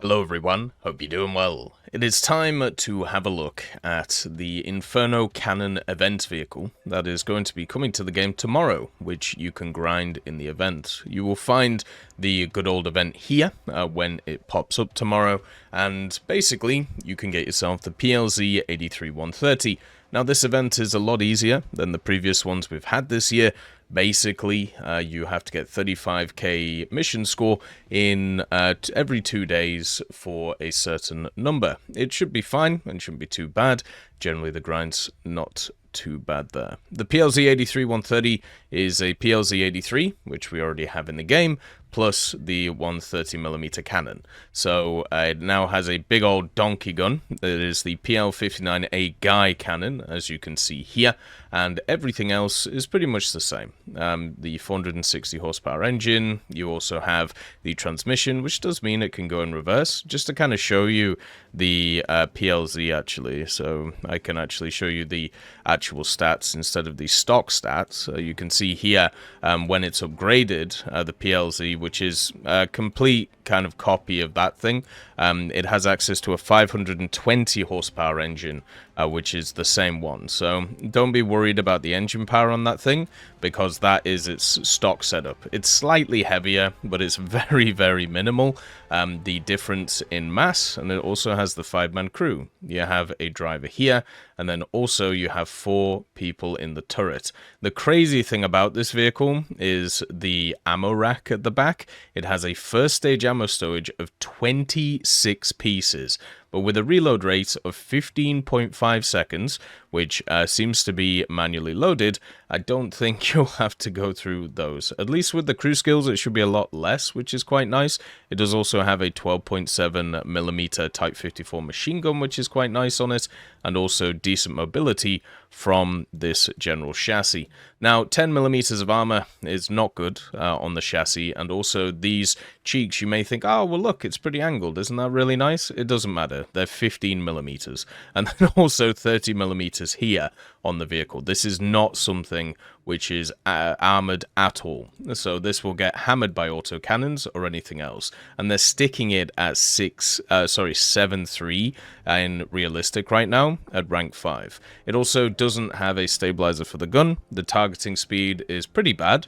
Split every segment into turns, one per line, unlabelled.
Hello everyone, hope you're doing well. It is time to have a look at the Inferno Cannon event vehicle that is going to be coming to the game tomorrow, which you can grind in the event. You will find the good old event here when it pops up tomorrow, and basically you can get yourself the PLZ 83130. Now this event is a lot easier than the previous ones we've had this year. Basically, you have to get 35k mission score in every 2 days for a certain number. It should be fine and shouldn't be too bad. Generally, the grind's not too bad there. The PLZ 83130 is a PLZ 83, which we already have in the game, plus the 130mm cannon. So it now has a big old donkey gun. It is the PL59A Guy cannon, as you can see here, and everything else is pretty much the same. The 460 horsepower engine, you also have the transmission, which does mean it can go in reverse, just to kind of show you the PLZ actually. So I can actually show you the actual stats instead of the stock stats. You can see here when it's upgraded, the PLZ, which is a complete kind of copy of that thing. It has access to a 520 horsepower engine, which is the same one. So don't be worried about the engine power on that thing, because that is its stock setup. It's slightly heavier, but it's very, very minimal. The difference in mass, and it also has the 5-man crew. You have a driver here, and then also you have 4 people in the turret. The crazy thing about this vehicle is the ammo rack at the back. It has a first stage ammo stowage of 26 pieces, but with a reload rate of 15.5 seconds, which seems to be manually loaded, I don't think you'll have to go through those. At least with the crew skills, it should be a lot less, which is quite nice. It does also have a 12.7mm Type 54 machine gun, which is quite nice on it, and also decent mobility from this general chassis. Now, 10mm of armor is not good on the chassis, and also these cheeks, you may think, oh, well, look, it's pretty angled. Isn't that really nice? It doesn't matter. They're 15mm, and then also 30mm here on the vehicle. This is not something which is armored at all. So this will get hammered by autocannons or anything else. And they're sticking it at 7.3 in realistic right now at rank 5. It also doesn't have a stabilizer for the gun. The targeting speed is pretty bad.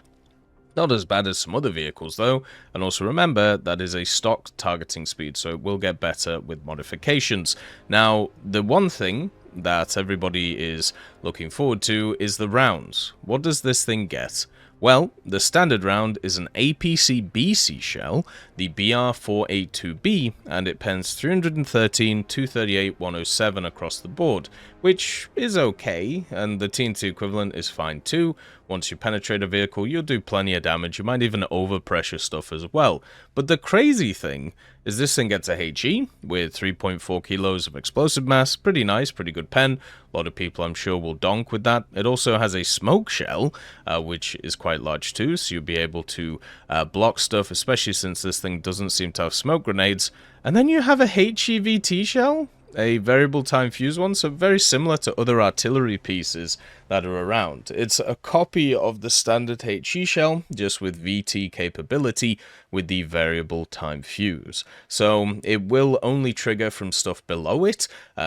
Not as bad as some other vehicles though, and also remember that is a stock targeting speed, so it will get better with modifications. Now, the one thing that everybody is looking forward to is the rounds. What does this thing get? Well, the standard round is an APC-BC shell, the BR482B, and it pens 313, 238, 107 across the board, which is okay, and the TNT equivalent is fine too. Once you penetrate a vehicle, you'll do plenty of damage. You might even overpressure stuff as well. But the crazy thing is this thing gets a HE with 3.4 kilos of explosive mass. Pretty nice, pretty good pen. A lot of people, I'm sure, will donk with that. It also has a smoke shell, which is quite large too, so you'll be able to block stuff, especially since this thing doesn't seem to have smoke grenades. And then you have a HEVT shell, a variable time fuse one, so very similar to other artillery pieces that are around. It's a copy of the standard HE shell, just with VT capability with the variable time fuse. So it will only trigger from stuff below it,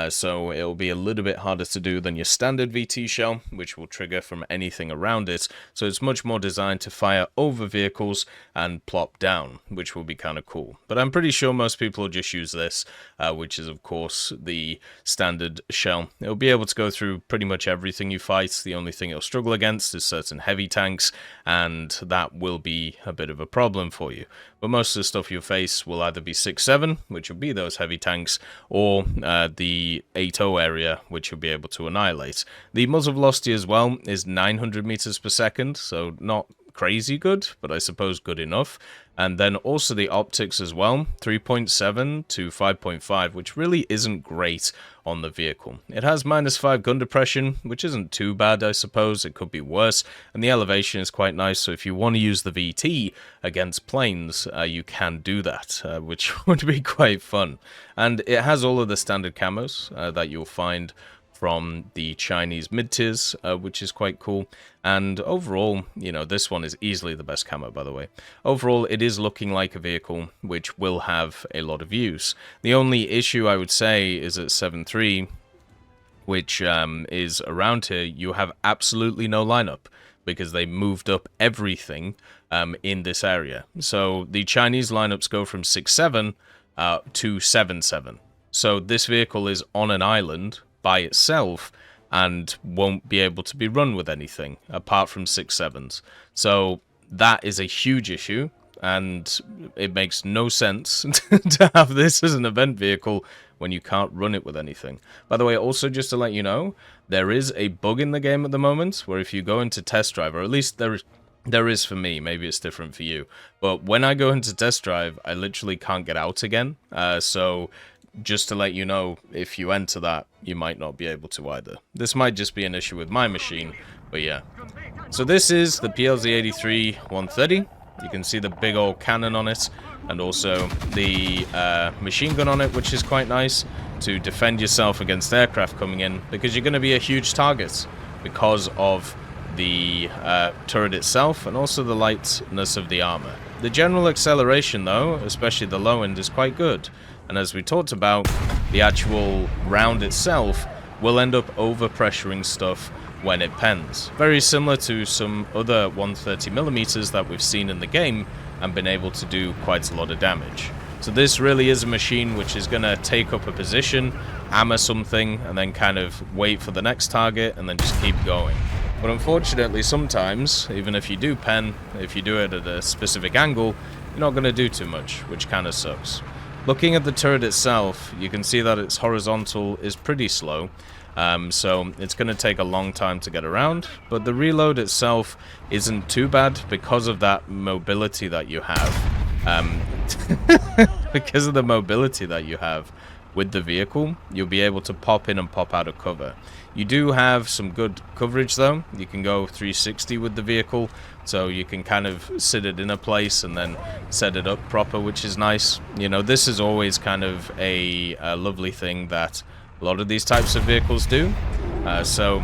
so it'll be a little bit harder to do than your standard VT shell, which will trigger from anything around it. So it's much more designed to fire over vehicles and plop down, which will be kind of cool. But I'm pretty sure most people will just use this, which is of course the standard shell. It'll be able to go through pretty much everything you fight. The only thing it'll struggle against is certain heavy tanks, and that will be a bit of a problem for you. But most of the stuff you'll face will either be 6-7, which will be those heavy tanks, or the 8-0 area, which you'll be able to annihilate. The muzzle velocity as well is 900 meters per second, so not crazy good, but I suppose good enough. And then also the optics as well, 3.7 to 5.5, which really isn't great on the vehicle. It has -5 gun depression, which isn't too bad, I suppose. It could be worse. And the elevation is quite nice, so if you want to use the VT against planes, you can do that, which would be quite fun. And it has all of the standard camos that you'll find from the Chinese mid-tiers, which is quite cool. And overall, you know, this one is easily the best camo, by the way. Overall, it is looking like a vehicle which will have a lot of use. The only issue I would say is at 7.3, which is around here, you have absolutely no lineup, because they moved up everything in this area. So the Chinese lineups go from 6.7 to 7.7. So this vehicle is on an island by itself and won't be able to be run with anything apart from 6.7s. So that is a huge issue, and it makes no sense to have this as an event vehicle when you can't run it with anything. By the way, also just to let you know, there is a bug in the game at the moment where if you go into test drive, or at least there is for me, maybe it's different for you, but when I go into test drive, I literally can't get out again. So just to let you know, if you enter that, you might not be able to either. This might just be an issue with my machine, but yeah. So this is the PLZ 83-130. You can see the big old cannon on it, and also the machine gun on it, which is quite nice to defend yourself against aircraft coming in, because you're going to be a huge target because of the turret itself and also the lightness of the armor. The general acceleration, though, especially the low end, is quite good. And as we talked about, the actual round itself will end up over-pressuring stuff when it pens. Very similar to some other 130mm that we've seen in the game and been able to do quite a lot of damage. So this really is a machine which is going to take up a position, hammer something, and then kind of wait for the next target and then just keep going. But unfortunately, sometimes, even if you do pen, if you do it at a specific angle, you're not going to do too much, which kind of sucks. Looking at the turret itself, you can see that its horizontal is pretty slow, so it's going to take a long time to get around, but the reload itself isn't too bad because of that mobility that you have. Because of the mobility that you have with the vehicle, you'll be able to pop in and pop out of cover. You do have some good coverage though. You can go 360 with the vehicle, so you can kind of sit it in a place and then set it up proper, which is nice. You know, this is always kind of a lovely thing that a lot of these types of vehicles do. So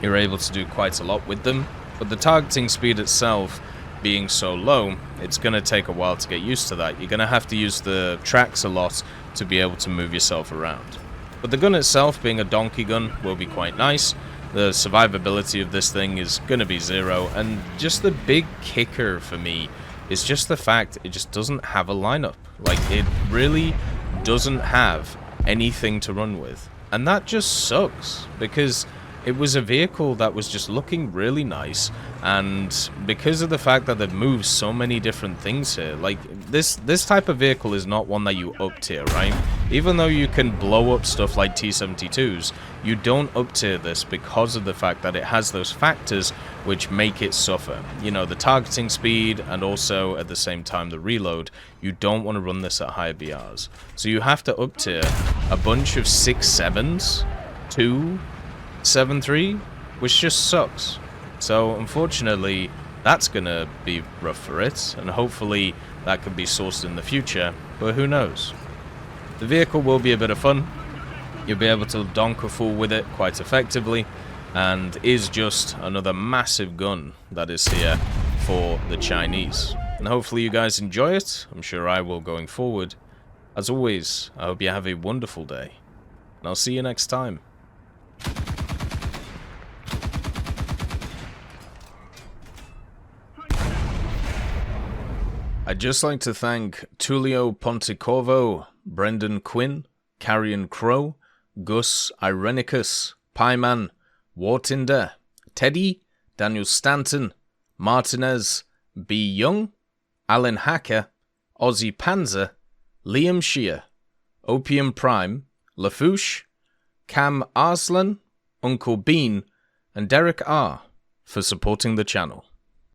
you're able to do quite a lot with them. But the targeting speed itself being so low, it's going to take a while to get used to that. You're going to have to use the tracks a lot to be able to move yourself around. But the gun itself, being a donkey gun, will be quite nice. The survivability of this thing is going to be 0, and just the big kicker for me is just the fact it just doesn't have a lineup. Like, it really doesn't have anything to run with. And that just sucks, because it was a vehicle that was just looking really nice, and because of the fact that they've moved so many different things here, like this type of vehicle is not one that you up tier, right? Even though you can blow up stuff like T-72s, you don't up tier this because of the fact that it has those factors which make it suffer. You know, the targeting speed and also at the same time the reload. You don't want to run this at higher BRs. So you have to up tier a bunch of 6.7s to 7.3, which just sucks. So unfortunately, that's gonna be rough for it, and hopefully that can be sourced in the future, but who knows. The vehicle will be a bit of fun. You'll be able to donk a fool with it quite effectively, and is just another massive gun that is here for the Chinese. And hopefully you guys enjoy it. I'm sure I will going forward. As always, I hope you have a wonderful day, and I'll see you next time. I'd just like to thank Tullio Pontecorvo, Brendan Quinn, Carrion Crow, Gus Irenicus, Pieman, Wartinder, Teddy, Daniel Stanton, Martinez, B. Young, Alan Hacker, Ozzy Panzer, Liam Shear, Opium Prime, Lafouche, Cam Arslan, Uncle Bean, and Derek R. for supporting the channel.